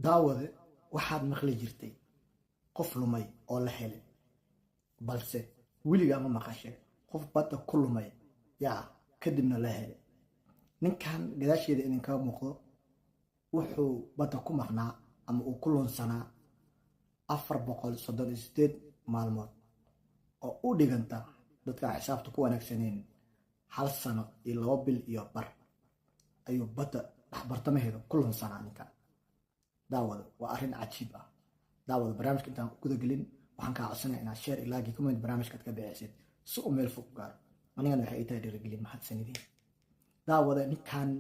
daawade waxaad maqli jirtay qof lumay oo la helay balse weligaa ma maqashay qof badda ku lumay yaa kadibna la helay. ninkan gadaasheeda idinkaga muuqdo wuxuu badda ku maqnaa ama uu ku lunsanaa 438 maalmood oo u dhiganta dadka xisaabta ku wanaagsaneen 1 sano iyo 2 bil iyo bar ayuu badda dhexbartamaheeda ku lunsanaa ninkan. daawada waa arrin cajiib ah. daawada barnaamijka intaan guda gelin waxaan kaa codsanayaa inaad share ilaa comment barnaamijkaad ka bixisid si uu meel fog u gaaro. anigana waxay tahay dhiirigelin mahadsanidin. daawada ninkan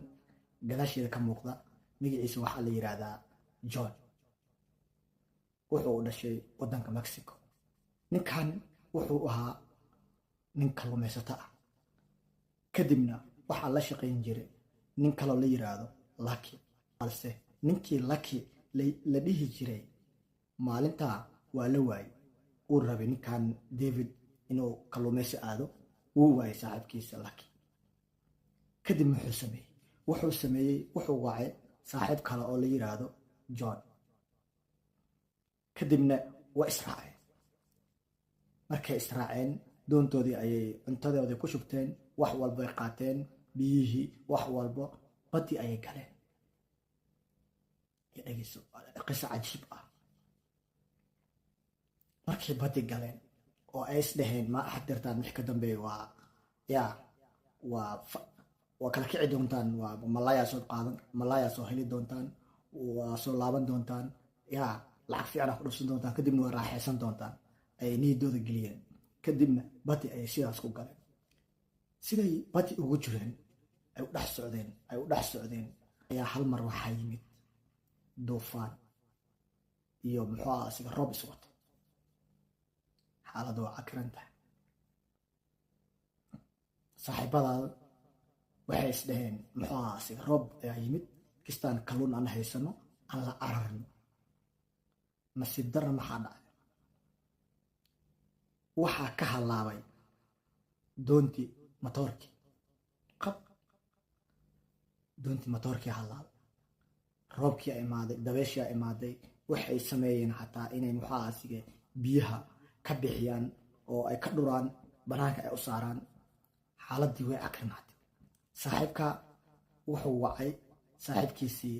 gadaasheeda ka muuqda magaciisa waxaa la yiraahdaa John. wuxuu u dhashay wadanka Mexico. ninkan wuxuu ahaa nin kalluumaysato ah. kadibna waxaa la shaqayn jiray nin kaloo la yiraahdo Lucky. balse ninkii Lucky la dhihi jiray maalintaa waa la waayay. uu rabay ninkan David inuu kalluumaysi aado, wuu waayay saaxiibkiisa Lucky. kadib wuxuu sameeyey wuxuu wacay saaxiib kale oo la yiraahdo John. kadibna waa israaceen. markay israaceen doontoodii ayay cuntadoodii ku shubteen, wax walba ay qaateen, biyihii wax walba, badii ayay galeen. dhegeyso qiso cajiib ah. markay badii galeen oo ay isdhaheen ma axdirtaan wix ka dambeeya waa kala kici doontaan, waa malaya soo qaadan, malaya soo heli doontaan, waa soo laaban doontaan, lacag fiican ku dhufsan doontaan, kadibna waa raaxaysan doontaan ay niyadooda geliyeen. kadibna badi ayay sidaas ku galeen. siday badi ugu jireen ay u dhex socdeen ayaa hal mar waxaa yimid duufaan iyo muxuu ahaa asiga roob iswato. xaaladda waa cakiran tahay. saaxiibadaada waxay isdhaheen muxuu ahaa asiga roob ayaa yimid, kistaan kalluun aan haysano aan la cararno. nasiib darra maxaa dhacay? waxaa ka halaabay doontii matoorkii halaabay. roobkii imaaday, dabeeshii imaaday, waxay sameeyeen xataa inay muxuu ahaa asiga biyaha ka bixiyaan oo ay ka dhuraan, banaanka ay u saaraan. xaaladii way cakrinaatay. saaxiibka wuxuu wacay saaxiibkiisii